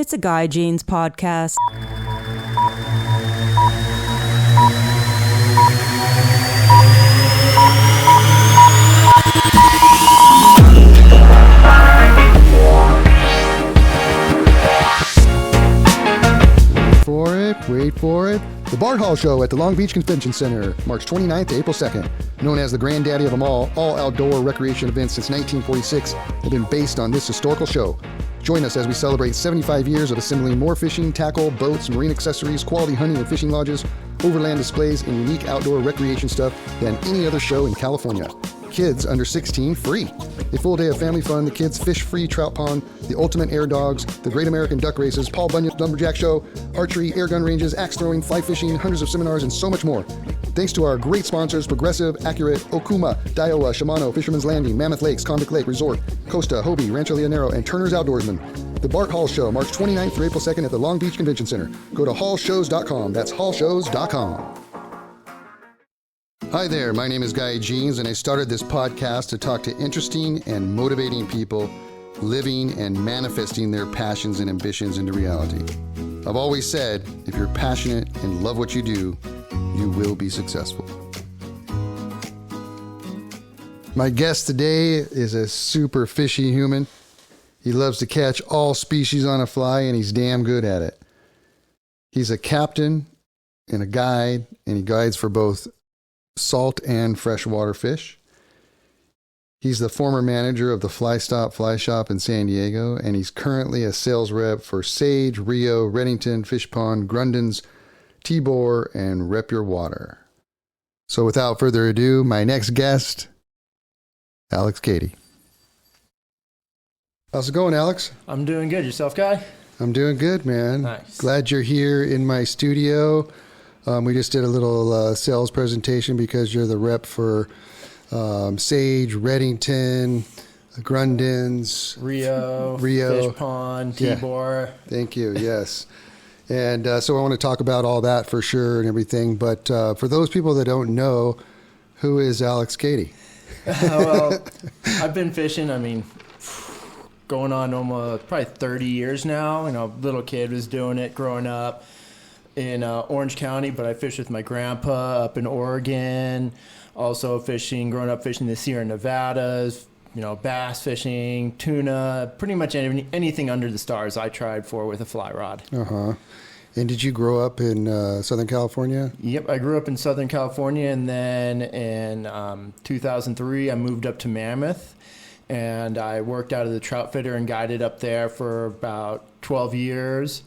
It's a Guy Jeans podcast. Wait for it. The Bart Hall Show at the Long Beach Convention Center, March 29th to April 2nd. Known as the granddaddy of them all outdoor recreation events since 1946 have been based on this historical show. Join us as we celebrate 75 years of assembling more fishing, tackle, boats, marine accessories, quality hunting and fishing lodges, overland displays, and unique outdoor recreation stuff than any other show in California. Kids under 16 free. A full day of family fun, the kids' fish-free trout pond, the ultimate air dogs, the Great American Duck Races, Paul Bunyan's Lumberjack Show, archery, air gun ranges, axe throwing, fly fishing, hundreds of seminars, and so much more. Thanks to our great sponsors, Progressive, Accurate, Okuma, Daiwa, Shimano, Fisherman's Landing, Mammoth Lakes, Convict Lake Resort, Costa, Hobie, Rancho Leonero, and Turner's Outdoorsman. The Bart Hall Show, March 29th through April 2nd at the Long Beach Convention Center. Go to hallshows.com. That's hallshows.com. Hi there, my name is Guy Jeans, and I started this podcast to talk to interesting and motivating people living and manifesting their passions and ambitions into reality. I've always said, if you're passionate and love what you do, you will be successful. My guest today is a super fishy human. He loves to catch all species on a fly, and he's damn good at it. He's a captain and a guide, and he guides for both salt and freshwater fish. He's the former manager of the Fly Stop Fly Shop in San Diego, and he's currently a sales rep for Sage, Rio, Redington, Fishpond, Grundens, Tibor, and Rep Your Water. So without further ado, my next guest, Alex Cady. How's it going, Alex? I'm doing good. Yourself, Guy? I'm doing good, man. Nice. Glad you're here in my studio. We just did a little sales presentation because you're the rep for Sage, Redington, Grundens, Rio, Fishpond, Tibor. Yeah. Thank you. Yes. And so I want to talk about all that for sure and everything. But for those people that don't know, who is Alex Cady? Well, I've been fishing, going on almost probably 30 years now. Little kid was doing it growing up in Orange County, but I fished with my grandpa up in Oregon. Also growing up fishing the Sierra Nevadas, bass fishing, tuna, pretty much anything under the stars I tried for with a fly rod. Uh-huh. And did you grow up in Southern California? Yep, I grew up in Southern California, and then in 2003, I moved up to Mammoth, and I worked out of the trout fitter and guided up there for about 12 years.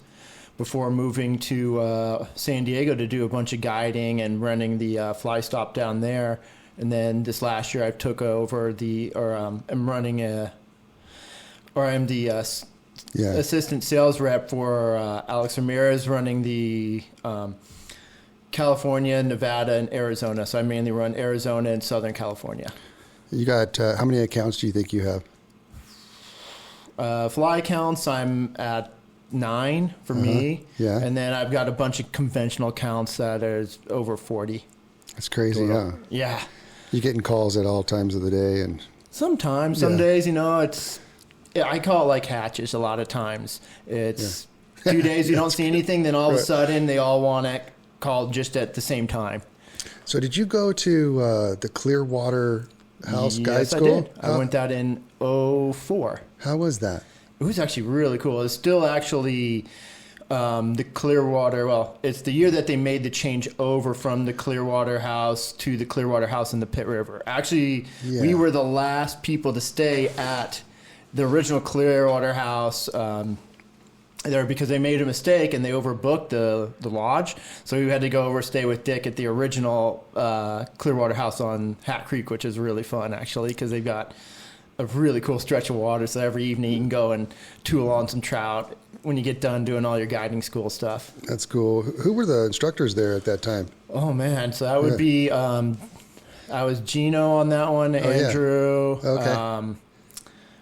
Before moving to San Diego to do a bunch of guiding and running the fly stop down there. And then this last year I took over I'm the assistant sales rep for Alex Ramirez, running the California, Nevada, and Arizona. So I mainly run Arizona and Southern California. You got, how many accounts do you think you have? Fly accounts, I'm at 9 for me. Yeah. And then I've got a bunch of conventional counts that is over 40. That's crazy, huh? Yeah. You're getting calls at all times of the day, and sometimes, some days, I call it like hatches a lot of times. It's a few days you don't see anything, then all of a sudden they all want it called just at the same time. So did you go to the Clearwater Guide School? Yes, I did. I went that in 2004. How was that? It was actually really cool. It's still actually the Clearwater. Well, it's the year that they made the change over from the Clearwater House to the Clearwater House in the Pitt River. Actually, we were the last people to stay at the original Clearwater House there because they made a mistake and they overbooked the lodge. So we had to go over stay with Dick at the original Clearwater House on Hat Creek, which is really fun, actually, because they've got a really cool stretch of water, so every evening you can go and tool on some trout when you get done doing all your guiding school stuff. That's cool. Who were the instructors there at that time? Oh, man. So that would be, I was Gino on that one, Andrew. Okay.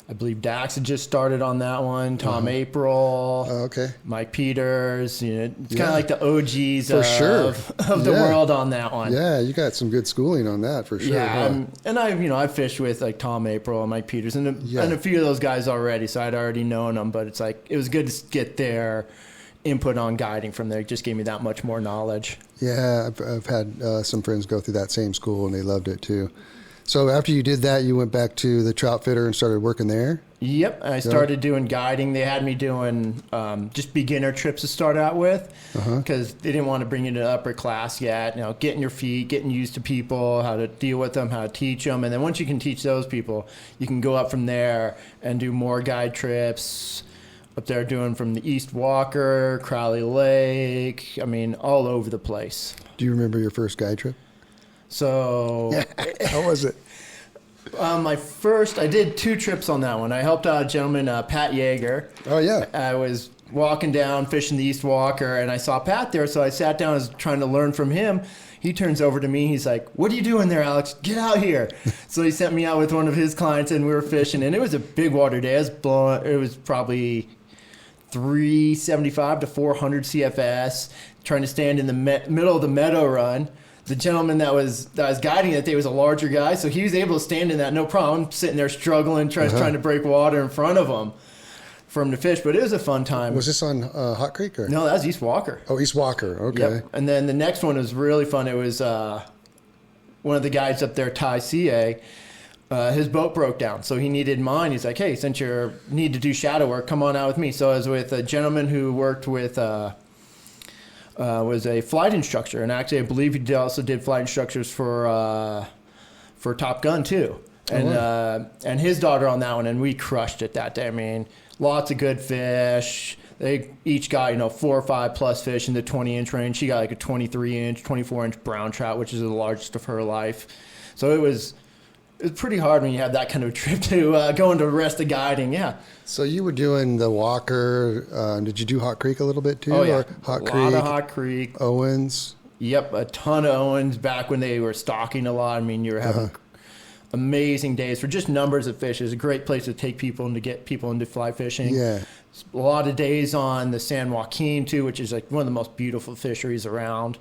I believe Dax had just started on that one. Tom April. Oh, okay. Mike Peters. It's kind of like the OGs of the world on that one. Yeah, you got some good schooling on that for sure. Yeah, huh? and I fished with like Tom April and Mike Peters and a few of those guys already, so I'd already known them. But it's like it was good to get their input on guiding from there. It just gave me that much more knowledge. Yeah, I've had some friends go through that same school and they loved it too. So after you did that, you went back to the trout fitter and started working there? Yep. I started doing guiding. They had me doing just beginner trips to start out with because they didn't want to bring you to the upper class yet. Getting your feet, getting used to people, how to deal with them, how to teach them. And then once you can teach those people, you can go up from there and do more guide trips up there doing from the East Walker, Crowley Lake. I mean, all over the place. Do you remember your first guide trip? So how was it? I did 2 trips on that one. I helped out a gentleman, Pat Yeager. Oh, yeah. I was walking down, fishing the East Walker, and I saw Pat there, so I sat down, I was trying to learn from him. He turns over to me, he's like, "What are you doing there, Alex? Get out here." So he sent me out with one of his clients, and we were fishing, and it was a big water day. It was probably 375 to 400 CFS, trying to stand in the middle of the meadow run. The gentleman that was guiding that day was a larger guy, so he was able to stand in that no problem, sitting there struggling, trying to break water in front of him for him to fish. But it was a fun time. Was this on Hot Creek? Or? No, that was East Walker. Oh, East Walker. Okay. Yep. And then the next one was really fun. It was one of the guys up there, Ty CA. His boat broke down, so he needed mine. He's like, "Hey, since you need to do shadow work, come on out with me." So I was with a gentleman who worked with... was a flight instructor, and actually I believe he also did flight instructors for Top Gun too, and his daughter on that one, and we crushed it that day. I mean, lots of good fish. They each got 4 or 5 plus fish in the 20-inch range. She got like a 23-inch, 24-inch brown trout, which is the largest of her life. So it was pretty hard when you have that kind of trip to go into the rest of guiding. Yeah. So you were doing the Walker. Did you do Hot Creek a little bit too? Oh, yeah. Or Hot a Creek, lot of Hot Creek. Owens. Yep, a ton of Owens back when they were stocking a lot. I mean, you were having amazing days for just numbers of fish. It's a great place to take people and to get people into fly fishing. Yeah. A lot of days on the San Joaquin too, which is like one of the most beautiful fisheries around.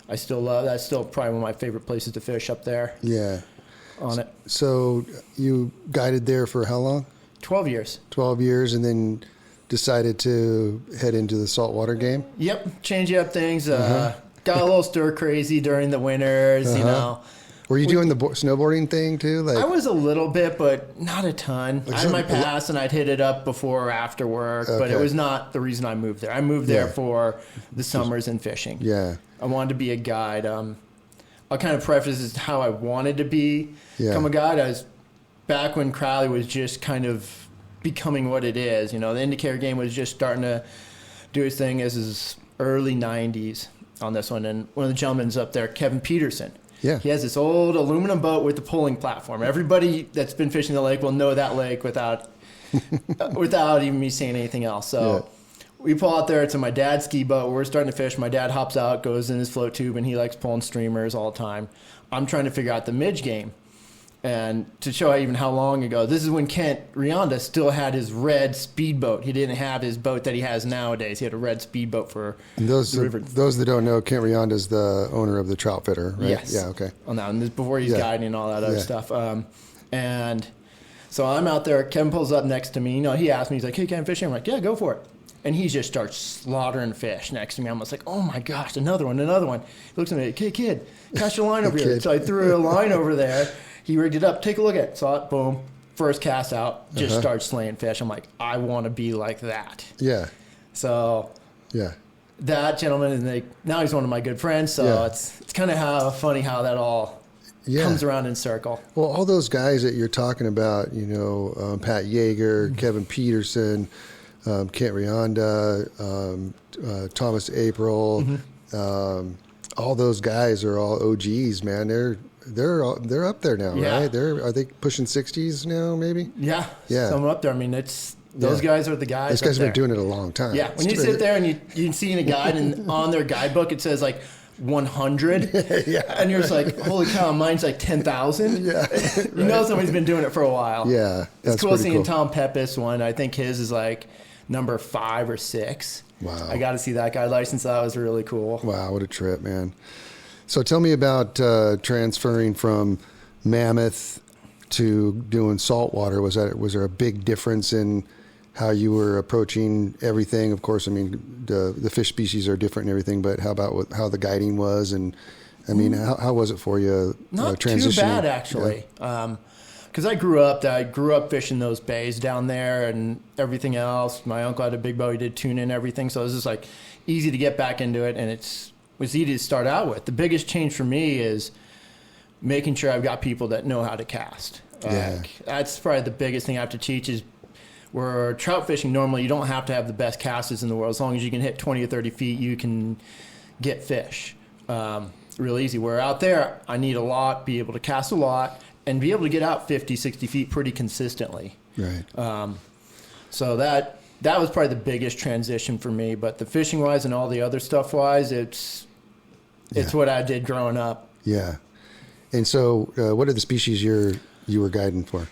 I still love that. That's still probably one of my favorite places to fish up there. Yeah. On it. So you guided there for how long? 12 years. 12 years, and then decided to head into the saltwater game? Yep, changing up things. Got a little stir crazy during the winters, Were you doing the snowboarding thing too? I was a little bit, but not a ton. I had my pass, and I'd hit it up before or after work, but it was not the reason I moved there. I moved there for the summers and fishing. Yeah. I wanted to be a guide. I'll kind of preface as to how I wanted to become a guide. I was back when Crowley was just kind of becoming what it is. The indicator game was just starting to do its thing as his early 90s on this one. And one of the gentlemen's up there, Kevin Peterson. Yeah. He has this old aluminum boat with the pulling platform. Everybody that's been fishing the lake will know that lake without even me saying anything else. So we pull out there. It's in my dad's ski boat. We're starting to fish. My dad hops out, goes in his float tube, and he likes pulling streamers all the time. I'm trying to figure out the midge game. And to show even how long ago, this is when Kent Rionda still had his red speedboat. He didn't have his boat that he has nowadays. He had a red speedboat for those the river. Those that don't know, Kent Rionda is the owner of the Trout Fitter, right? Yes. Yeah, okay. On that one, this is before he's guiding and all that other stuff. And so I'm out there. Kevin pulls up next to me. He asked me, he's like, "Hey, can I fish?" I'm like, "Yeah, go for it." And he just starts slaughtering fish next to me. I'm just like, "Oh my gosh, another one." He looks at me, "Hey, kid, cast your line over here." So I threw a line over there. He rigged it up. Take a look at it. Saw it. Boom. First cast out. Just starts slaying fish. I'm like, I want to be like that. Yeah. So that gentleman, and now he's one of my good friends. So it's kind of funny how that all comes around in circle. Well, all those guys that you're talking about, Pat Yeager, Kevin Peterson, Kent Rionda, Thomas April, all those guys are all OGs, man. They're up there now, right? Are they pushing 60s now, maybe? Yeah. Some up there. I mean, those guys are the guys. Those guys have been doing it a long time. Yeah. When you sit there and you see in a guide and on their guidebook it says like 100. Yeah. And you're just like, holy cow, mine's like 10,000. Yeah. You know somebody's been doing it for a while. Yeah. That's it's cool pretty seeing cool. Tom Pepis one. I think his is like number 5 or 6. Wow. I got to see that guy license. That was really cool. Wow, what a trip, man. So tell me about transferring from Mammoth to doing saltwater. Was there a big difference in how you were approaching everything? Of course, I mean, the fish species are different and everything, but how about how the guiding was? And I mean, how was it for you? Not transitioning? too bad, actually. Because I grew up fishing those bays down there and everything else. My uncle had a big boat. He did tuna and everything. So it was just like easy to get back into it. And it was easy to start out with. The biggest change for me is making sure I've got people that know how to cast. Yeah. That's probably the biggest thing I have to teach is where trout fishing, normally you don't have to have the best casters in the world. As long as you can hit 20 or 30 feet, you can get fish real easy. Where out there, I need a lot, be able to cast a lot, and be able to get out 50, 60 feet pretty consistently. Right. So that was probably the biggest transition for me. But the fishing wise and all the other stuff wise, it's what I did growing up. Yeah. And so, what are the species you were guiding for?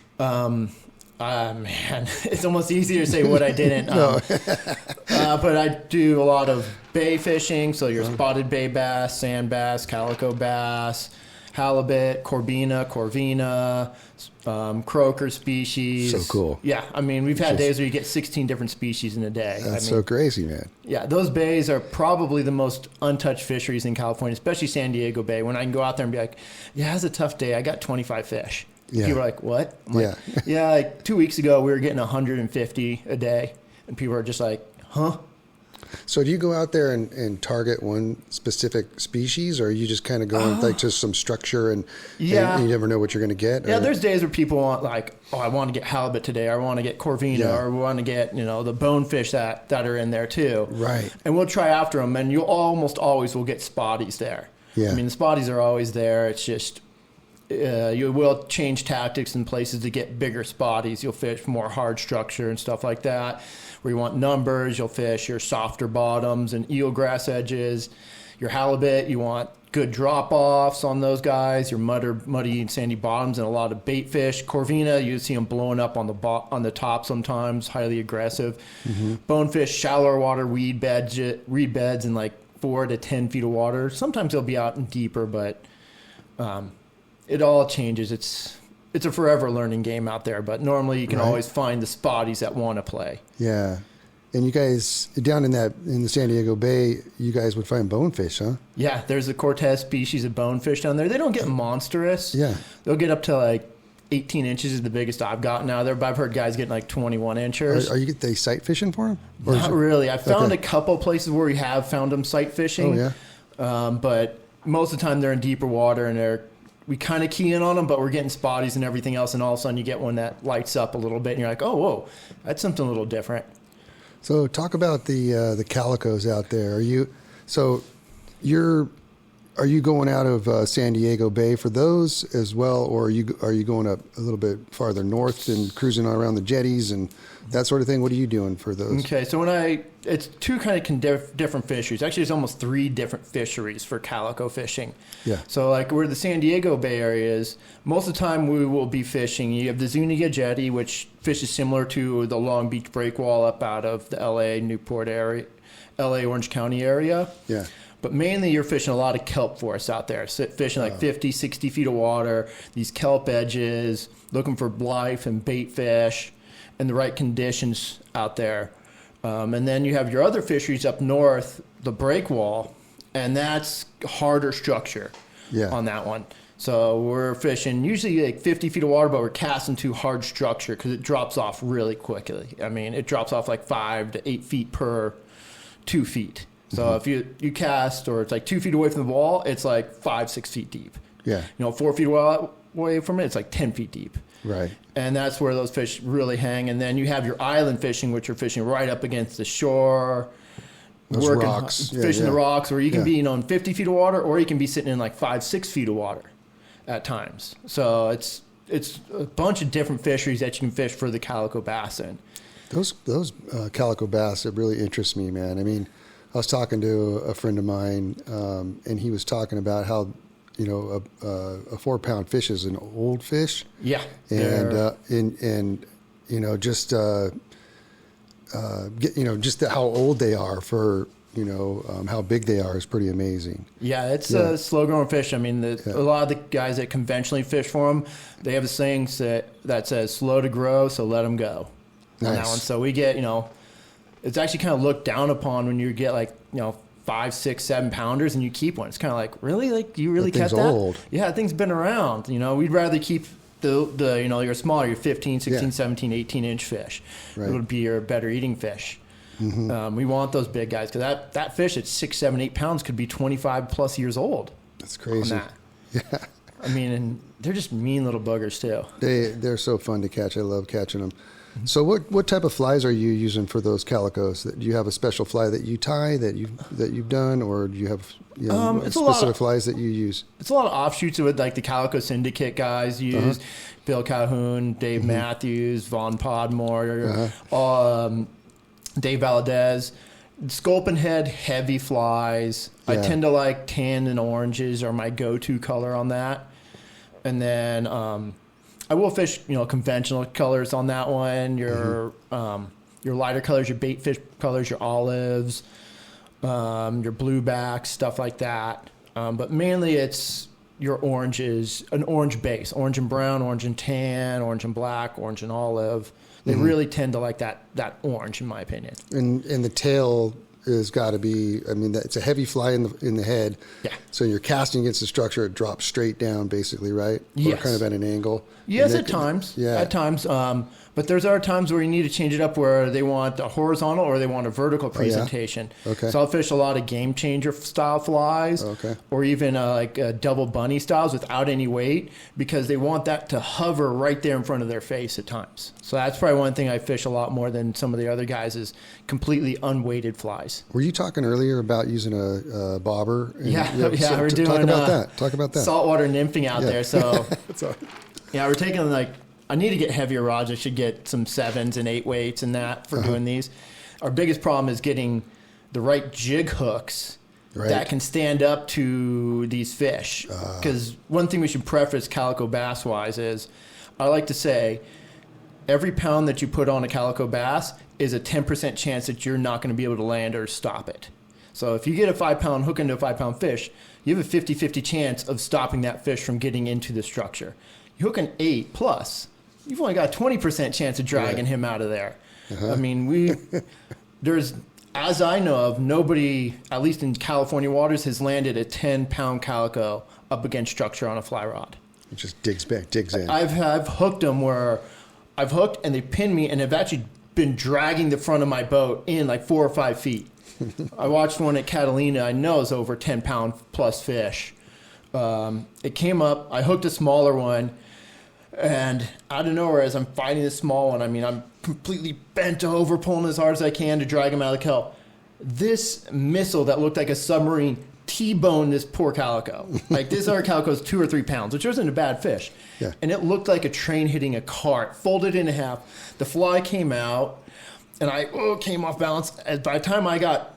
Man, it's almost easier to say what I didn't. But I do a lot of bay fishing, so your spotted bay bass, sand bass, calico bass, halibut, corvina, croaker species. So cool. Yeah, I mean, we've had days where you get 16 different species in a day. That's so crazy, man. Yeah, those bays are probably the most untouched fisheries in California, especially San Diego Bay, when I can go out there and be like, yeah, it was a tough day. I got 25 fish. Yeah. People are like, what? I'm like, yeah, like 2 weeks ago, we were getting 150 a day. And people are just like, huh? So do you go out there and target one specific species, or are you just kind of going like just some structure and you never know what you're going to get? Yeah, or? there's days where people want like, oh, I want to get halibut today. I want to get corvina, or we want to get, the bonefish that are in there too. Right. And we'll try after them, and you'll almost always will get spotties there. Yeah. I mean, the spotties are always there. It's just... you will change tactics in places to get bigger spotties. You'll fish more hard structure and stuff like that. Where you want numbers, you'll fish your softer bottoms and eelgrass edges. Your halibut, you want good drop-offs on those guys. Your muddy and sandy bottoms and a lot of bait fish. Corvina, you see them blowing up on the top sometimes, highly aggressive. Mm-hmm. Bonefish, shallower water, reed beds in like 4 to 10 feet of water. Sometimes they'll be out in deeper, but... it all changes. It's a forever learning game out there, but normally you can always find the spotties that want to play. Yeah. And you guys, down in the San Diego Bay, you guys would find bonefish, huh? Yeah, there's a Cortez species of bonefish down there. They don't get monstrous. Yeah. They'll get up to like 18 inches is the biggest I've gotten out there, but I've heard guys getting like 21 inches. Are you they sight fishing for them? Not really. I found a couple places where we have found them sight fishing. Oh, yeah. But most of the time they're in deeper water and we kind of key in on them, but we're getting spotties and everything else, and all of a sudden you get one that lights up a little bit, and you're like, oh, whoa, that's something a little different. So talk about the calicos out there. Are you going out of San Diego Bay for those as well, or are you going up a little bit farther north and cruising around the jetties and that sort of thing? What are you doing for those? Okay, so it's two kind of different fisheries. Actually, it's almost 3 different fisheries for calico fishing. Yeah. So like where the San Diego Bay area is, most of the time we will be fishing. You have the Zuniga Jetty, which fishes similar to the Long Beach breakwall up out of the LA, Newport area, LA, Orange County area. Yeah. But mainly you're fishing a lot of kelp forests out there. Fishing like 50, 60 feet of water, these kelp edges, looking for life and bait fish and the right conditions out there. And then you have your other fisheries up north, the breakwall, and that's harder structure on that one. So we're fishing usually like 50 feet of water, but we're casting to hard structure because it drops off really quickly. I mean, it drops off like 5 to 8 feet per 2 feet. So if you cast, or it's like 2 feet away from the wall, it's like 5, 6 feet deep. Yeah. 4 feet away from it, it's like 10 feet deep. Right. And that's where those fish really hang. And then you have your island fishing, which are fishing right up against the shore. Those rocks. Fishing the rocks, where you can be in 50 feet of water, or you can be sitting in like 5, 6 feet of water at times. So it's a bunch of different fisheries that you can fish for the calico bass in. Those calico bass, it really interests me, man. I mean, I was talking to a friend of mine, and he was talking about how, a 4-pound fish is an old fish. Yeah. And just how old they are for, how big they are is pretty amazing. Yeah, it's a slow-growing fish. I mean, a lot of the guys that conventionally fish for them, they have a saying that says slow to grow, so let them go. Nice. On that one. So we get, it's actually kind of looked down upon when you get 5, 6, 7 pounders and you keep one. It's kind of like, really? Like, you really kept that? Old. Yeah, that thing's been around. We'd rather keep the your smaller, your 15, 16, 17, 18-inch fish. Right. It would be your better eating fish. Mm-hmm. We want those big guys because that fish at 6, 7, 8 pounds could be 25 plus years old. That's crazy. On that. Yeah. I mean, and they're just mean little buggers too. They're so fun to catch. I love catching them. So what type of flies are you using for those calicos? Do you have a special fly that you tie that you've done, or do you have specific flies that you use? It's a lot of offshoots with like the Calico Syndicate guys use. Bill Calhoun, Dave Matthews, Vaughn Podmore, Dave Valadez. Sculpin head, heavy flies. Yeah. I tend to like tan and oranges are my go-to color on that. And then I will fish, conventional colors on that one. Your lighter colors, your bait fish colors, your olives, your bluebacks, stuff like that. But mainly it's your oranges, an orange base, orange and brown, orange and tan, orange and black, orange and olive. They really tend to like that orange, in my opinion. And the tail has got to be, it's a heavy fly in the head. Yeah. So you're casting against the structure, it drops straight down basically, right? Yes. Or kind of at an angle. Yes, at times. Yeah. At times. But there's other times where you need to change it up where they want a horizontal or they want a vertical presentation. Oh, yeah? Okay. So I'll fish a lot of game changer style flies or even double bunny styles without any weight because they want that to hover right there in front of their face at times. So that's probably one thing I fish a lot more than some of the other guys is completely unweighted flies. Were you talking earlier about using a bobber? We're doing Talk about that. Saltwater nymphing out there. So we're taking I need to get heavier rods. I should get some 7s and 8 weights and that for doing these. Our biggest problem is getting the right jig hooks that can stand up to these fish. Because one thing we should preface calico bass wise is I like to say every pound that you put on a calico bass is a 10% chance that you're not going to be able to land or stop it. So if you get a 5-pound hook into a 5-pound fish, you have a 50-50 chance of stopping that fish from getting into the structure. You hook an 8 plus, you've only got a 20% chance of dragging him out of there. I mean, there's, as I know of, nobody, at least in California waters, has landed a 10-pound calico up against structure on a fly rod. It just digs in. I've hooked them where I've hooked and they pin me and have actually been dragging the front of my boat in 4 or 5 feet. I watched one at Catalina. I know it's over 10-pound plus fish. It came up. I hooked a smaller one. And out of nowhere, as I'm fighting this small one, I'm completely bent over, pulling as hard as I can to drag him out of the kelp. This missile that looked like a submarine T-boned this poor calico. This other calico is 2 or 3 pounds, which wasn't a bad fish. Yeah. And it looked like a train hitting a cart, folded in half. The fly came out, and I came off balance. And by the time I got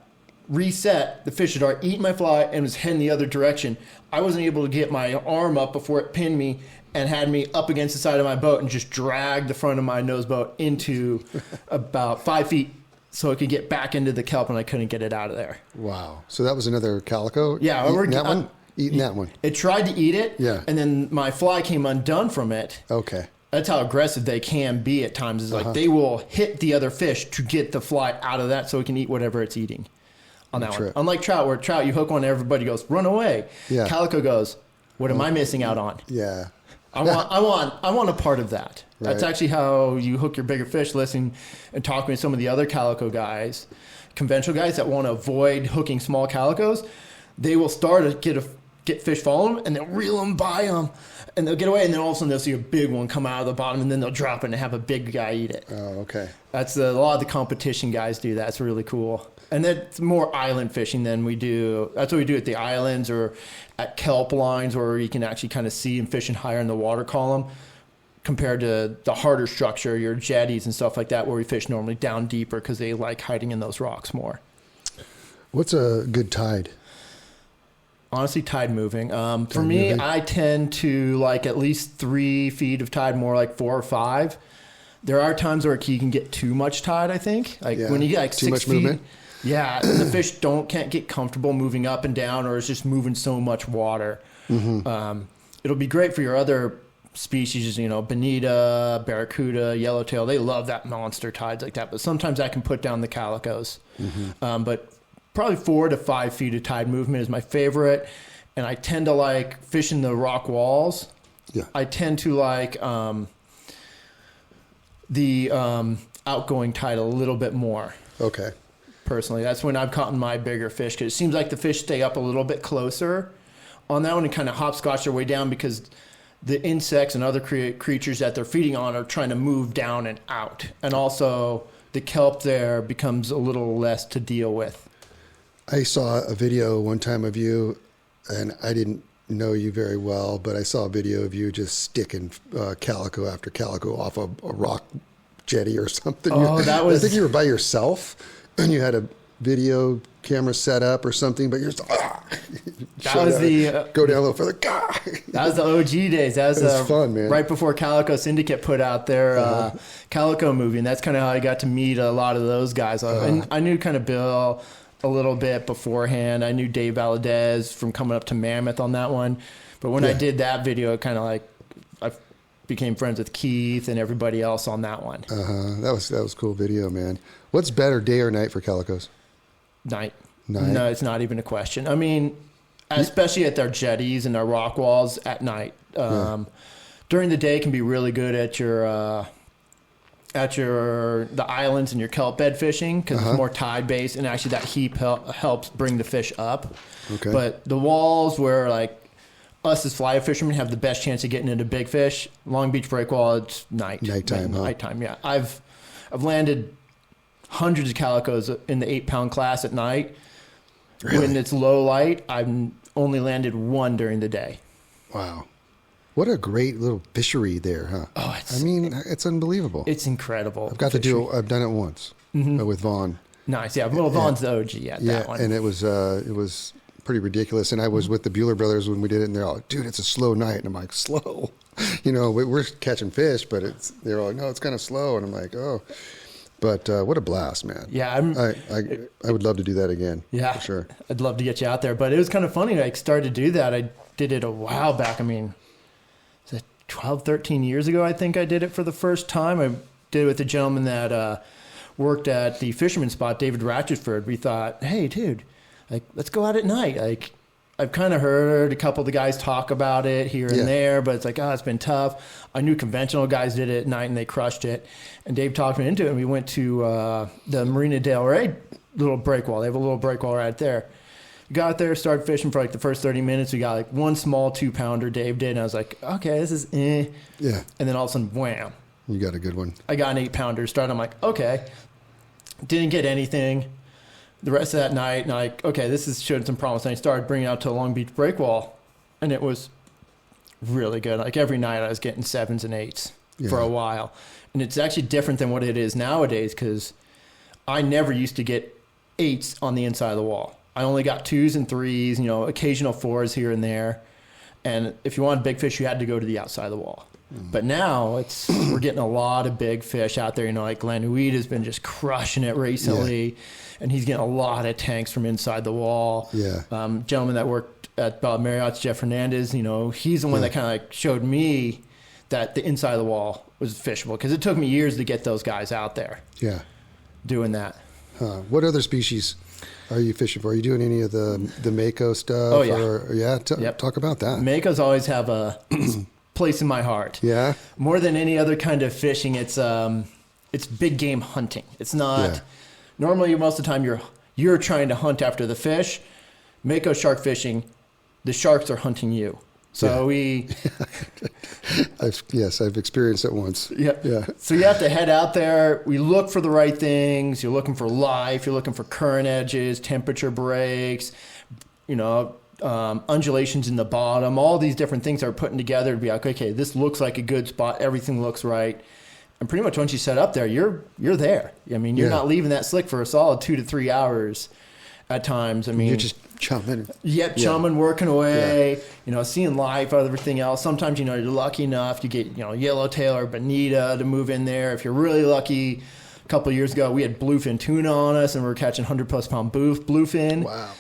reset, the fish had already eaten my fly and was heading the other direction. I wasn't able to get my arm up before it pinned me and had me up against the side of my boat and just dragged the front of my nose boat into about 5 feet so it could get back into the kelp, and I couldn't get it out of there. Wow. So that was another calico? Yeah. Eating that one? It tried to eat it, yeah, and then my fly came undone from it. Okay. That's how aggressive they can be at times. Is they will hit the other fish to get the fly out of that so it can eat whatever it's eating on that one. Unlike trout, where trout, you hook one, everybody goes, run away. Yeah. Calico goes, what am I missing out on? Yeah. I want a part of that. Right. That's actually how you hook your bigger fish. Listening and talking to some of the other calico guys, conventional guys that want to avoid hooking small calicos, they will start to get fish follow them, and they'll reel them by them, and they'll get away, and then all of a sudden they'll see a big one come out of the bottom, and then they'll drop it and have a big guy eat it. Oh, okay. That's a lot of the competition guys do that. It's really cool. And that's more island fishing than we do. That's what we do at the islands or at kelp lines where you can actually kind of see and fishing higher in the water column compared to the harder structure, your jetties and stuff like that, where we fish normally down deeper because they like hiding in those rocks more. What's a good tide? Honestly, tide moving. For me, moving. I tend to like at least 3 feet of tide, more like 4 or 5. There are times where you can get too much tide, I think. Like when you get like too 6 much feet. Movement. Yeah, the fish can't get comfortable moving up and down, or it's just moving so much water. Mm-hmm. It'll be great for your other species, bonita, barracuda, yellowtail. They love that monster tides like that. But sometimes I can put down the calicos. Mm-hmm. But probably 4 to 5 feet of tide movement is my favorite. And I tend to like fishing the rock walls. Yeah. I tend to like the outgoing tide a little bit more. Okay. Personally, that's when I've caught my bigger fish, because it seems like the fish stay up a little bit closer on that one and kind of hopscotch their way down, because the insects and other creatures that they're feeding on are trying to move down and out. And also the kelp there becomes a little less to deal with. I saw a video one time of you, and I didn't know you very well, but I saw a video of you just sticking calico after calico off a rock jetty or something. Oh, that was... I think you were by yourself, and you had a video camera set up or something, but you're just that was the go down a little further. That was the OG days. That was fun, man. Right before Calico Syndicate put out their Calico movie, and that's kind of how I got to meet a lot of those guys. And I knew kind of Bill a little bit beforehand. I knew Dave Valadez from coming up to Mammoth on that one, but when I did that video, it kind of like I became friends with Keith and everybody else on that one. That was a cool video, man. What's better, day or night for calicos? Night. No, it's not even a question. I mean, especially at their jetties and their rock walls at night. During the day can be really good at the islands and your kelp bed fishing, because it's more tide based, and actually that heap helps bring the fish up. Okay. But the walls where like us as fly fishermen have the best chance of getting into big fish, Long Beach breakwall, it's nighttime. Nighttime, yeah. I've landed hundreds of calicos in the 8-pound class at night. Really? When it's low light, I've only landed 1 during the day. Wow. What a great little fishery there, huh? Oh, it's unbelievable. It's incredible. I've done it once with Vaughn. Nice, yeah. Well, Vaughn's the OG at that one. And it was pretty ridiculous. And I was with the Bueller brothers when we did it, and they're all, dude, it's a slow night. And I'm like, slow? We're catching fish, but they're all, no, it's kind of slow. And I'm like, oh. But what a blast, man. Yeah. I would love to do that again. Yeah. For sure. I'd love to get you out there. But it was kind of funny. I started to do that. I did it a while back. I mean, 12, 13 years ago, I think I did it for the first time. I did it with a gentleman that worked at the fisherman spot, David Ratchford. We thought, hey, dude, like, let's go out at night. Like, I've kind of heard a couple of the guys talk about it here and there, but it's like, it's been tough. I knew conventional guys did it at night, and they crushed it. And Dave talked me into it, and we went to the Marina Del Rey little breakwall. They have a little breakwall right there. Got there, started fishing for like the first 30 minutes. We got like 1 small 2-pounder Dave did, and I was like, okay, this is Yeah. And then all of a sudden, wham. You got a good one. I got an 8-pounder. Started, I'm like, okay. Didn't get anything the rest of that night, and okay, this is showing some promise. And I started bringing it out to a Long Beach breakwall, and it was really good. Like every night I was getting 7s and 8s for a while. And it's actually different than what it is nowadays, because I never used to get 8s on the inside of the wall. I only got 2s and 3s, occasional 4s here and there. And if you wanted big fish, you had to go to the outside of the wall. But now we're getting a lot of big fish out there. Like Glenn Weed has been just crushing it recently, and he's getting a lot of tanks from inside the wall. Yeah. Gentleman that worked at Bob Marriott's, Jeff Hernandez, he's the one that kind of like showed me that the inside of the wall was fishable, because it took me years to get those guys out there. Yeah. Doing that. What other species are you fishing for? Are you doing any of the Mako stuff? Oh, yeah. Talk about that. Makos always have a place in my heart. Yeah. More than any other kind of fishing, it's big game hunting. It's not normally, most of the time you're trying to hunt after the fish. Mako shark fishing, the sharks are hunting you. So I've experienced it once. Yeah. So you have to head out there. We look for the right things. You're looking for life. You're looking for current edges, temperature breaks, undulations in the bottom. All these different things are putting together to be like, okay, this looks like a good spot. Everything looks right. And pretty much once you set up there, you're there. I mean, you're not leaving that slick for a solid 2 to 3 hours. at times. I mean, you're just chumming. Yep, chumming, working away, seeing life out of everything else. Sometimes, you're lucky enough, you get, yellowtail or bonita to move in there. If you're really lucky, a couple of years ago, we had bluefin tuna on us, and we were catching 100-plus pound bluefin. Wow.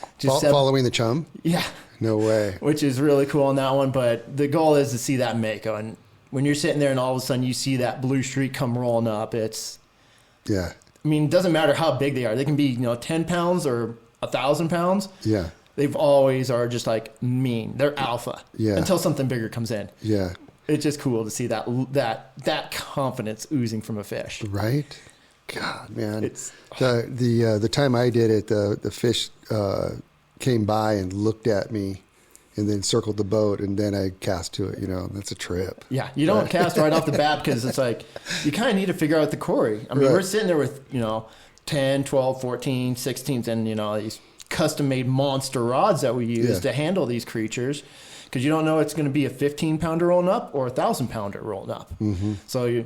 Following the chum? Yeah. No way. Which is really cool on that one. But the goal is to see that mako. And when you're sitting there and all of a sudden you see that blue streak come rolling up, it's... Yeah. I mean, it doesn't matter how big they are. They can be, 10 pounds or 1,000 pounds. Yeah. They've always are just like mean. They're alpha. Yeah. Until something bigger comes in. Yeah. It's just cool to see that confidence oozing from a fish. Right. God, man. The time I did it, the fish came by and looked at me and then circled the boat, and then I cast to it. That's a trip. Yeah, you don't cast right off the bat because it's like you kind of need to figure out the quarry. I mean, we're sitting there with 10, 12, 14, 16s, and these custom-made monster rods that we use to handle these creatures, because you don't know it's going to be a 15-pounder rolling up or a 1,000-pounder rolling up. Mm-hmm. So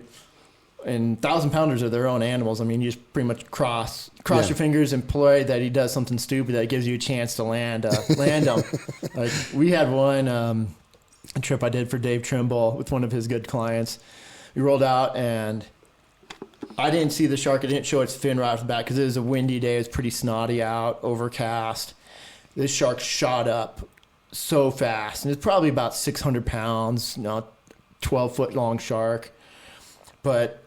and 1,000-pounders are their own animals. I mean, you just pretty much cross your fingers and pray that he does something stupid that gives you a chance to land them. Like we had one a trip I did for Dave Trimble with one of his good clients. We rolled out and I didn't see the shark. It didn't show its fin right off the bat because it was a windy day. It was pretty snotty out, overcast. This shark shot up so fast, and it's probably about 600 pounds, 12-foot long shark. But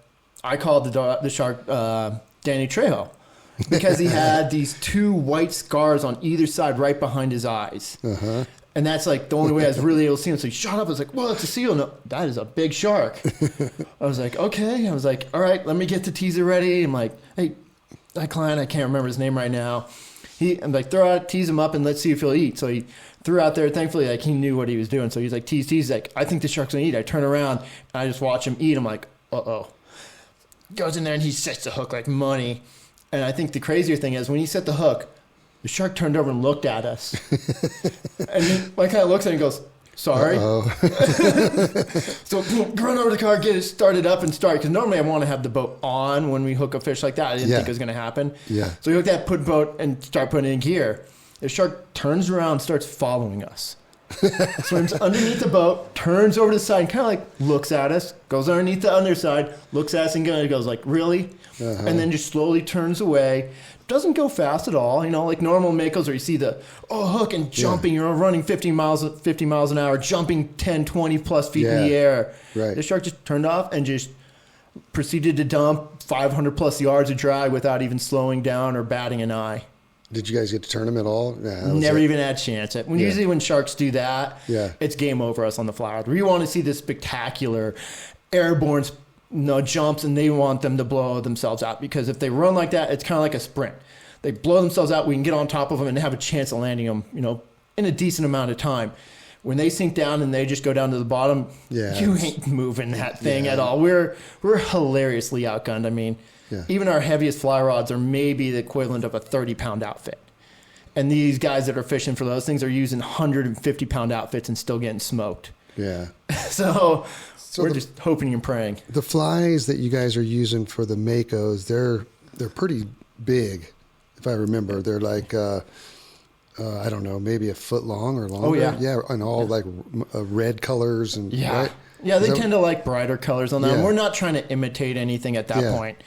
I called the shark Danny Trejo because he had these 2 white scars on either side right behind his eyes. Uh-huh. And that's like the only way I was really able to see him. So he shot up. I was like, well, it's a seal. No, that is a big shark. I was like, okay. I was like, all right, let me get the teaser ready. I'm like, hey, that client, I can't remember his name right now. I'm like, throw out, tease him up, and let's see if he'll eat. So he threw out there. Thankfully, like he knew what he was doing. So he's like, tease. He's like, I think the shark's going to eat. I turn around, and I just watch him eat. I'm like, uh-oh. Goes in there, and he sets the hook like money. And I think the crazier thing is when he set the hook, the shark turned over and looked at us. And he kind of looks at it and goes, sorry. So run over to the car, get it started up and start. Because normally I want to have the boat on when we hook a fish like that. I didn't think it was going to happen. Yeah. So we hook that boat and start putting it in gear. The shark turns around and starts following us. Swims underneath the boat, turns over to the side, and kind of like looks at us, goes underneath the underside, looks at us and goes like, really? Uh-huh. And then just slowly turns away. Doesn't go fast at all, like normal makos where you see the hook and jumping, you're running 50 miles an hour, jumping 10, 20 plus feet in the air. Right. The shark just turned off and just proceeded to dump 500 plus yards of drag without even slowing down or batting an eye. Did you guys get to turn them at all? Nah, Never even had a chance. Usually when sharks do that, it's game over us on the fly rod. We want to see this spectacular airborne jumps, and they want them to blow themselves out, because if they run like that, it's kind of like a sprint. They blow themselves out, we can get on top of them and have a chance of landing them, in a decent amount of time. When they sink down and they just go down to the bottom, you ain't moving that thing at all. We're hilariously outgunned. I mean, even our heaviest fly rods are maybe the equivalent of a 30-pound outfit. And these guys that are fishing for those things are using 150-pound outfits and still getting smoked. Yeah. So we're just hoping and praying. The flies that you guys are using for the makos, they're pretty big, if I remember. They're like, I don't know, maybe a foot long or longer. Oh, yeah. Yeah, and all like red colors. And right? Yeah, they tend to like brighter colors on them. We're not trying to imitate anything at that point.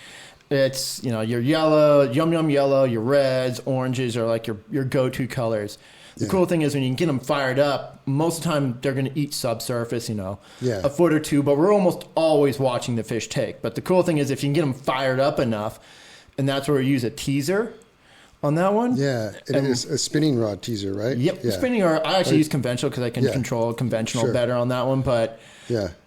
It's, your yellow, yum yellow, your reds, oranges are like your go-to colors. The cool thing is when you can get them fired up, most of the time they're going to eat subsurface, a foot or two, but we're almost always watching the fish take. But the cool thing is if you can get them fired up enough, and that's where we use a teaser on that one. Yeah, it is a spinning rod teaser, right? Yep, spinning rod. I actually use conventional because I can control conventional better on that one, but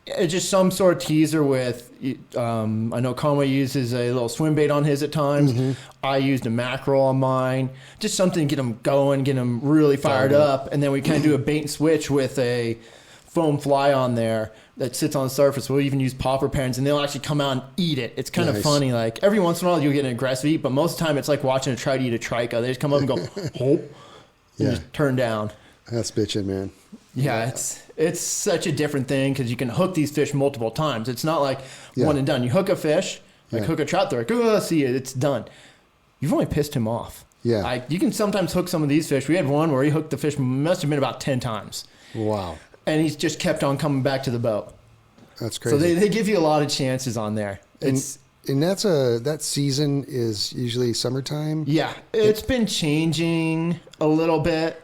it's just some sort of teaser with, I know Conway uses a little swim bait on his at times. Mm-hmm. I used a mackerel on mine. Just something to get them going, get them really fired up. And then we kind of do a bait and switch with a foam fly on there that sits on the surface. We'll even use popper parents, and they'll actually come out and eat it. It's kind of funny. Like every once in a while you'll get an aggressive eat, but most of the time it's like watching a trout eat a trica. They just come up and go, hope, and just turn down. That's bitching, man. Yeah, it's such a different thing because you can hook these fish multiple times. It's not like one and done. You hook a fish, hook a trout, they're like, oh, see it, it's done. You've only pissed him off. Yeah. Like, you can sometimes hook some of these fish. We had one where he hooked the fish, must have been about 10 times. Wow. And he's just kept on coming back to the boat. That's crazy. So they give you a lot of chances on there. And that season is usually summertime? Yeah. It's been changing a little bit.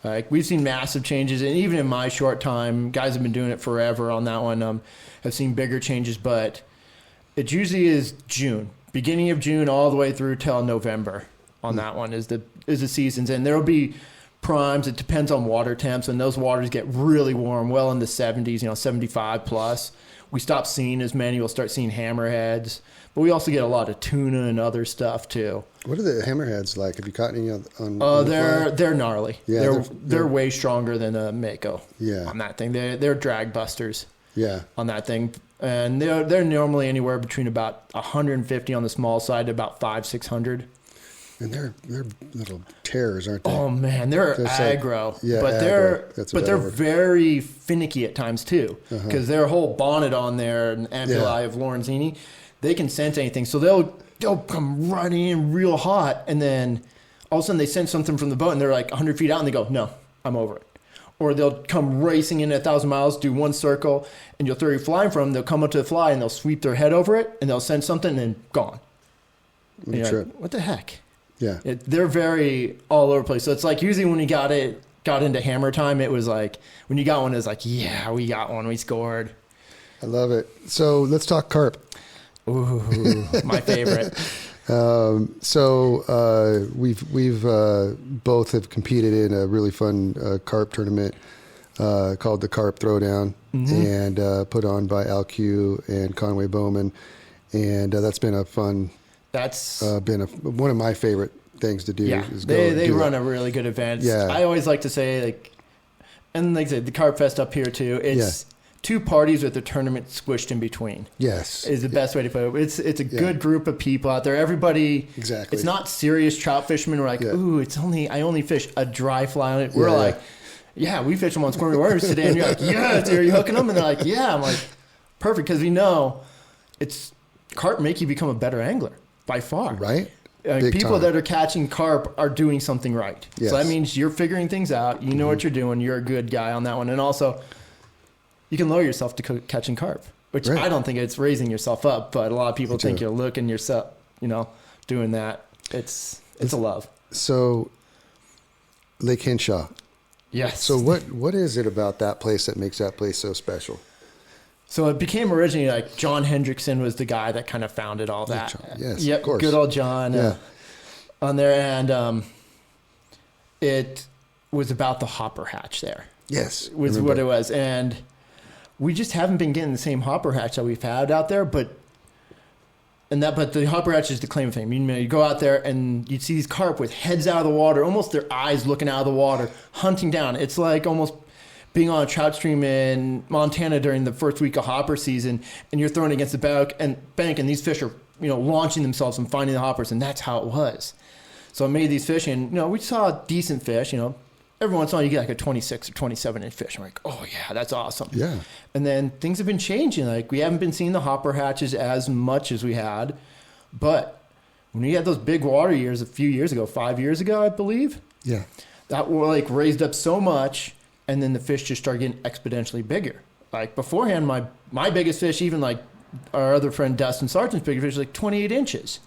Like, we've seen massive changes. And even in my short time, guys have been doing it forever on that one. Have seen bigger changes. But it usually is June. Beginning of June all the way through till November on that one is the seasons. And there will be primes. It depends on water temps. And those waters get really warm, well in the 70s, 75 plus. We stop seeing as many. We'll start seeing hammerheads. But we also get a lot of tuna and other stuff too. What are the hammerheads like? Have you caught any on they're gnarly. Yeah, they're way stronger than a mako. Yeah. On that thing. They're drag busters. Yeah. On that thing. And they're normally anywhere between about 150 on the small side to about 500-600. And they're little terrors, aren't they? Oh man, they're aggro. But they're very finicky at times too, because their whole bonnet on there and ampullae of Lorenzini, they can sense anything. So they'll come running in real hot, and then all of a sudden they sense something from the boat, and they're like 100 feet out, and they go, "No, I'm over it." Or they'll come racing in 1,000 miles, do one circle, and you'll throw your fly in front of them. They'll come up to the fly, and they'll sweep their head over it, and they'll sense something, and then gone. And you're like, what the heck? Yeah. They're very all over the place. So it's like usually when you got into hammer time, it was like, when you got one, it was like, yeah, we got one. We scored. I love it. So let's talk carp. Ooh, my favorite. We've both have competed in a really fun carp tournament called the Carp Throwdown, and put on by Al Q and Conway Bowman. And that's been a fun... That's been one of my favorite things to do. Yeah, is they run a really good event. Yeah. I always like to say, and like I said, the Carp Fest up here too. It's two parties with the tournament squished in between. Yes, is the best way to put it. It's a good group of people out there. Everybody. Exactly. It's not serious trout fishermen. We're like, ooh, I only fish a dry fly on it. We're like, yeah, we fish them on squirmy waters today, and you're like, yeah, are you hooking them? And they're like, yeah. I'm like, perfect, because we know carp make you become a better angler. By far. Right? People that are catching carp are doing something right. Yes. So that means you're figuring things out. You know what you're doing. You're a good guy on that one. And also, you can lower yourself to catching carp, which I don't think it's raising yourself up, but a lot of people think you're looking yourself, doing that. It's a love. So, Lake Henshaw. Yes. So what is it about that place that makes that place so special? So it became originally like John Hendrickson was the guy that kind of founded all that. Yes, yep, of course. Good old John on there. And it was about the hopper hatch there. Yes. Was what it was. And we just haven't been getting the same hopper hatch that we've had out there. But the hopper hatch is the claim of fame. You go out there and you see these carp with heads out of the water, almost their eyes looking out of the water, hunting down. It's like almost being on a trout stream in Montana during the first week of hopper season, and you're throwing against the bank, and these fish are, launching themselves and finding the hoppers, and that's how it was. So I made these fish, and we saw decent fish. Every once in a while you get like a 26 or 27 inch fish. I'm like, oh yeah, that's awesome. Yeah. And then things have been changing. Like we haven't been seeing the hopper hatches as much as we had, but when we had those big water years a few years ago, 5 years ago, I believe. Yeah. That were like raised up so much. And then the fish just start getting exponentially bigger. Like beforehand, my biggest fish, even like our other friend Dustin Sargent's bigger fish, was like 28 inches.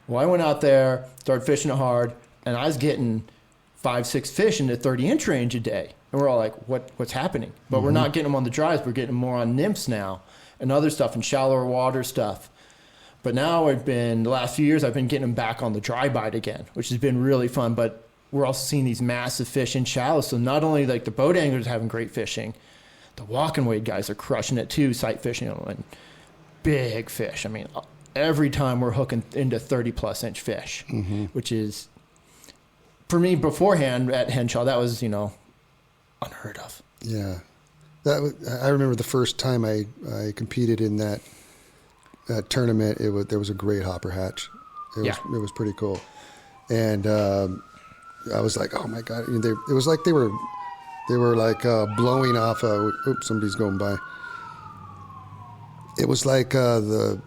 Well, I went out there, started fishing it hard, and I was getting 5-6 fish in the 30-inch range a day. And we're all like, what's happening? But we're not getting them on the dries. We're getting them more on nymphs now and other stuff and shallower water stuff. But now the last few years, I've been getting them back on the dry bite again, which has been really fun. But we're also seeing these massive fish in shallow. So not only like the boat anglers having great fishing, the walk and wade guys are crushing it too, sight fishing, and big fish. I mean, every time we're hooking into 30-plus inch fish, which is, for me beforehand at Henshaw, that was, unheard of. Yeah. I remember the first time I competed in that tournament, there was a great hopper hatch. It was pretty cool. And I was like, oh my God. It was like they were like blowing off oops, somebody's going by. It was like the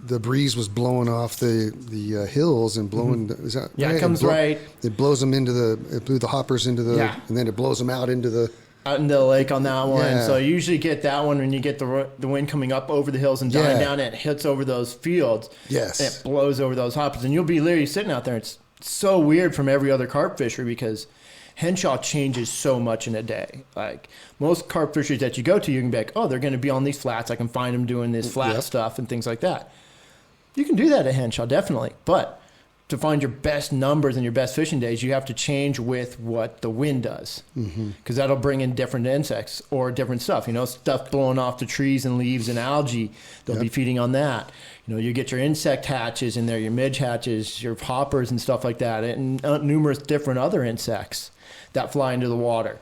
the breeze was blowing off the hills and blowing. Is that Yeah, right? it comes right. It blows them it blew the hoppers into the, and then it blows them out into the lake on that one. Yeah. So you usually get that one when you get the wind coming up over the hills and dying down, and it hits over those fields. Yes. And it blows over those hoppers, and you'll be literally sitting out there. It's so weird from every other carp fishery because henshaw changes so much in a day. Like most carp fisheries that you go to, you can be like, oh, they're going to be on these flats. I can find them doing this flat stuff and things like that. You can do that at henshaw, definitely. But to find your best numbers and your best fishing days, you have to change with what the wind does. Because that'll bring in different insects or different stuff. You know, stuff blowing off the trees and leaves and algae. They'll be feeding on that. You know, you get your insect hatches in there, your midge hatches, your hoppers and stuff like that, and numerous different other insects that fly into the water.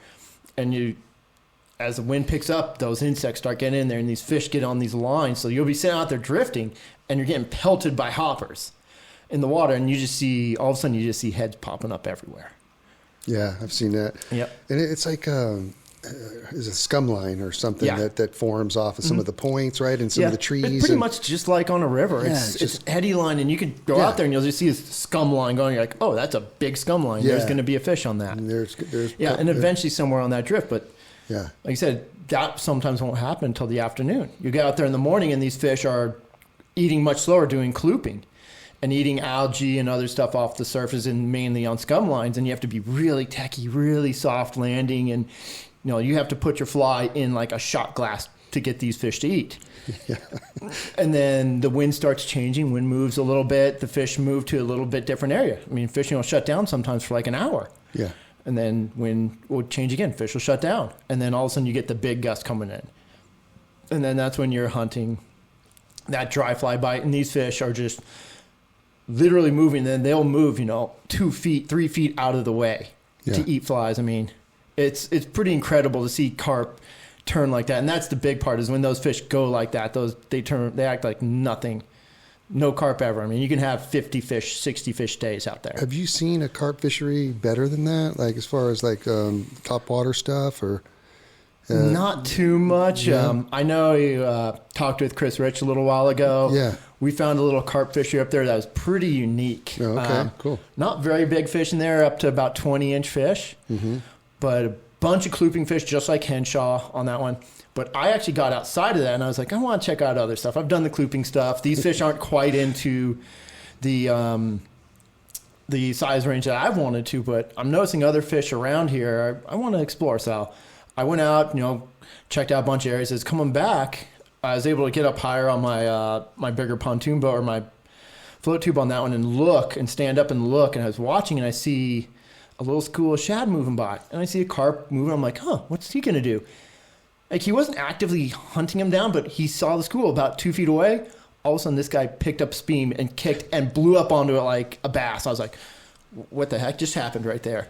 And as the wind picks up, those insects start getting in there, and these fish get on these lines. So you'll be sitting out there drifting, and you're getting pelted by hoppers in the water, and all of a sudden you just see heads popping up everywhere. Yeah, I've seen that. Yep. And it's like is a scum line or something that forms off of some of the points, right? And some of the trees. It's pretty much just like on a river. Yeah, it's eddy line, and you can go out there and you'll just see a scum line going. You're like, oh, that's a big scum line. There's going to be a fish on that. And there's and eventually somewhere on that drift. But like I said, that sometimes won't happen until the afternoon. You get out there in the morning, and these fish are eating much slower, doing klooping and eating algae and other stuff off the surface, and mainly on scum lines. And you have to be really techy, really soft landing, and you have to put your fly in like a shot glass to get these fish to eat. Yeah. And then the wind starts changing. Wind moves a little bit. The fish move to a little bit different area. I mean, fishing will shut down sometimes for like an hour. Yeah. And then wind will change again. Fish will shut down. And then all of a sudden you get the big gust coming in. And then that's when you're hunting that dry fly bite. And these fish are just literally moving. Then they'll move, 2 feet, 3 feet out of the way to eat flies. I mean, it's pretty incredible to see carp turn like that. And that's the big part, is when those fish go like that, they act like nothing. No carp ever. I mean, you can have 50 fish, 60 fish days out there. Have you seen a carp fishery better than that? Like as far as like top water stuff or? Not too much. Yeah. I know you talked with Chris Rich a little while ago. Yeah. We found a little carp fishery up there that was pretty unique. Oh, okay, cool. Not very big fish in there, up to about 20-inch fish. Mm-hmm. But a bunch of klooping fish, just like henshaw on that one. But I actually got outside of that, and I was like, I want to check out other stuff. I've done the klooping stuff. These fish aren't quite into the size range that I've wanted to, but I'm noticing other fish around here I want to explore. So I went out, checked out a bunch of areas. As coming back, I was able to get up higher on my my bigger pontoon boat, or my float tube on that one, and stand up and look. And I was watching, and I see a little school of shad moving by, and I see a carp moving. I'm like, what's he going to do? Like, he wasn't actively hunting him down, but he saw the school about 2 feet away. All of a sudden, this guy picked up steam and kicked and blew up onto it like a bass. I was like, what the heck just happened right there?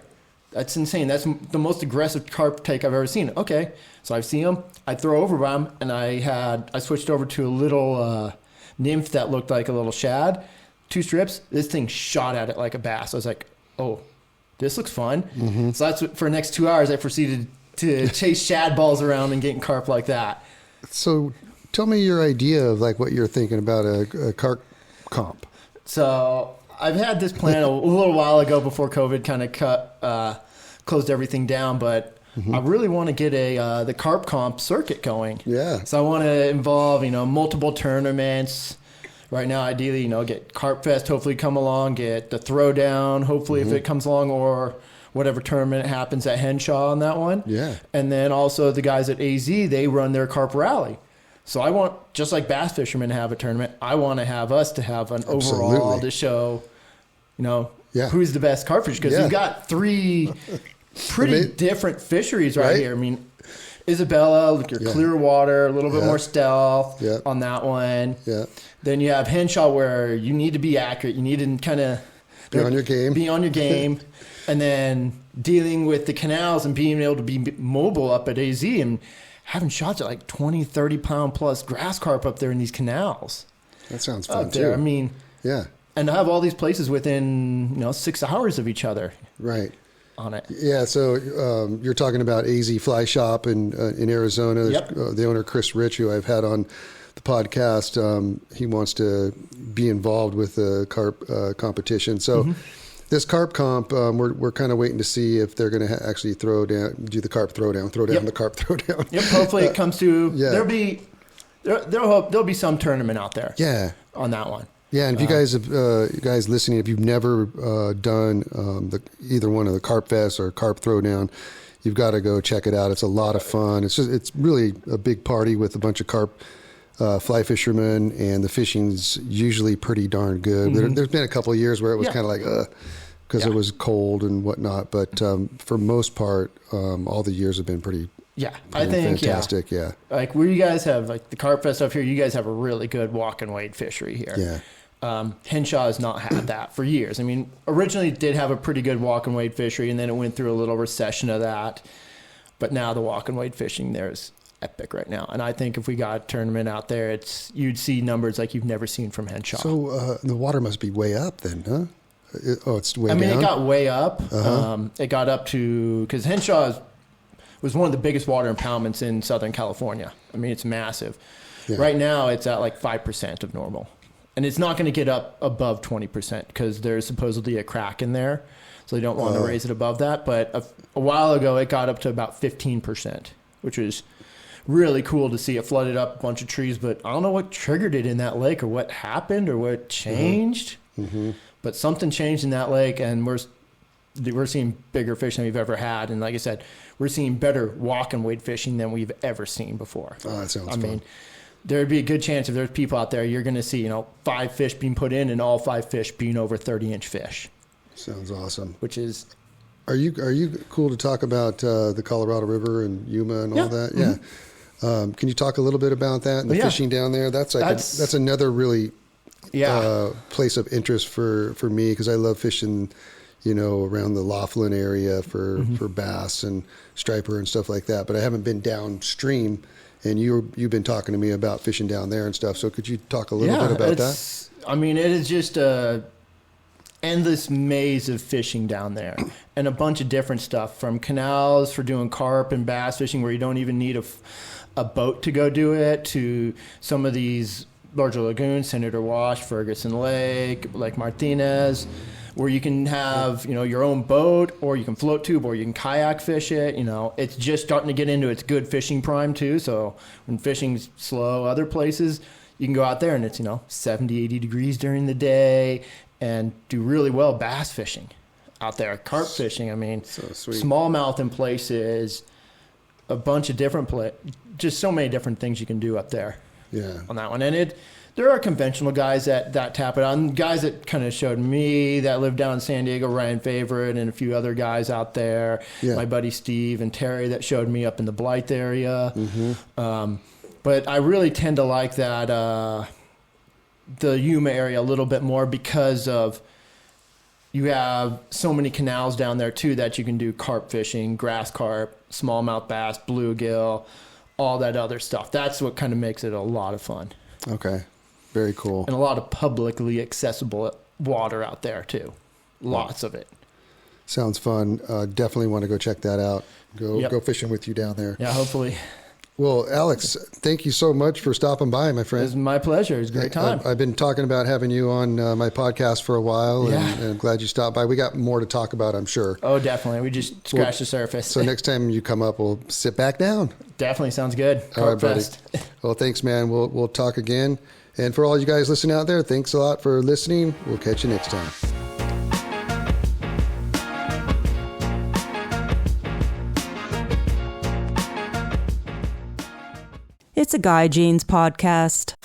That's insane. That's the most aggressive carp take I've ever seen. Okay, so I see him. I throw over by him, and I switched over to a little nymph that looked like a little shad. 2 strips. This thing shot at it like a bass. I was like, oh, this looks fun. Mm-hmm. So that's for the next 2 hours, I proceeded to chase shad balls around and getting carp like that. So tell me your idea of like what you're thinking about a carp comp. So I've had this plan a little while ago before COVID kind of closed everything down, but I really want to get the carp comp circuit going. Yeah. So I want to involve, multiple tournaments. Right now, ideally, get Carp Fest hopefully come along, get the Throwdown hopefully if it comes along, or whatever tournament happens at Henshaw on that one. Yeah. And then also the guys at AZ, they run their carp rally. So I want, just like bass fishermen have a tournament, I want to have us to have an overall to show, who's the best carp fish. Because you've got 3 pretty different fisheries right here. I mean, Isabella, your Clearwater, a little bit more stealth on that one. Yeah. Then you have Henshaw, where you need to be accurate. You need to kind of be on your game. And then dealing with the canals and being able to be mobile up at AZ and having shots at like 20, 30 pound plus grass carp up there in these canals. That sounds fun too. I mean, and to have all these places within, 6 hours of each other. Right. On it. Yeah. So you're talking about AZ Fly Shop in Arizona. The owner, Chris Rich, who I've had on the podcast. He wants to be involved with the carp competition. So this carp comp, we're kind of waiting to see if they're going to actually do the carp throwdown, the carp throwdown. Yep. Hopefully it comes to, there'll be some tournament out there. Yeah. On that one. Yeah, and if you guys listening, if you've never done either one of the Carp Fest or Carp Throwdown, you've got to go check it out. It's a lot of fun. It's really a big party with a bunch of carp fly fishermen, and the fishing's usually pretty darn good. There's been a couple of years where it was kind of like, because it was cold and whatnot. But for most part, all the years have been pretty. Yeah, I think fantastic. Yeah, like where you guys have like the Carp Fest up here, you guys have a really good walk and wade fishery here. Yeah. Henshaw has not had that for years. I mean, originally it did have a pretty good walk and wade fishery, and then it went through a little recession of that. But now the walk and wade fishing there is epic right now. And I think if we got a tournament out there, you'd see numbers like you've never seen from Henshaw. So the water must be way up then, huh? It's way down? I mean, it got way up. It got up to, because Henshaw was one of the biggest water impoundments in Southern California. I mean, it's massive. Yeah. Right now, it's at like 5% of normal. And it's not going to get up above 20% because there's supposedly a crack in there. So they don't want to raise it above that. But a while ago, it got up to about 15%, which was really cool to see. It flooded up a bunch of trees. But I don't know what triggered it in that lake or what happened or what changed. But something changed in that lake, and we're seeing bigger fish than we've ever had. And like I said, we're seeing better walk and wade fishing than we've ever seen before. Oh, that sounds fun. I mean, there'd be a good chance if there's people out there, you're going to see, 5 fish being put in and all 5 fish being over 30-inch fish. Sounds awesome. Which is... Are you cool to talk about the Colorado River and Yuma and all that? Yeah. Can you talk a little bit about that and the fishing down there? That's another really place of interest for me, because I love fishing, around the Laughlin area for bass and striper and stuff like that. But I haven't been downstream. And you've been talking to me about fishing down there and stuff. So could you talk a little bit about that? I mean, it is just a endless maze of fishing down there, and a bunch of different stuff, from canals for doing carp and bass fishing where you don't even need a boat to go do it, to some of these larger lagoons, Senator Wash, Ferguson Lake, Lake Martinez, where you can have, your own boat, or you can float tube, or you can kayak fish it. It's just starting to get into its good fishing prime too. So when fishing's slow other places, you can go out there and it's, 70, 80 degrees during the day and do really well bass fishing out there. Carp fishing, I mean, so sweet. Smallmouth in places, a bunch of different just so many different things you can do up there. Yeah. On that one. And there are conventional guys that tap it on. Guys that kind of showed me that live down in San Diego, Ryan Favorite, and a few other guys out there. Yeah. My buddy Steve and Terry that showed me up in the Blythe area. But I really tend to like that the Yuma area a little bit more, because of you have so many canals down there too that you can do carp fishing, grass carp, smallmouth bass, bluegill, all that other stuff. That's what kind of makes it a lot of fun. Okay. Very cool. And a lot of publicly accessible water out there too. Lots of it. Sounds fun. Definitely want to go check that out. Go fishing with you down there. Yeah, hopefully. Well, Alex, thank you so much for stopping by, my friend. It was my pleasure. It was a great time. I've been talking about having you on my podcast for a while, and I'm glad you stopped by. We got more to talk about, I'm sure. Oh, definitely. We just scratched the surface. So next time you come up, we'll sit back down. Definitely sounds good. All right, buddy. Well, thanks, man. We'll talk again. And for all you guys listening out there, thanks a lot for listening. We'll catch you next time. It's a Guy Jeans podcast.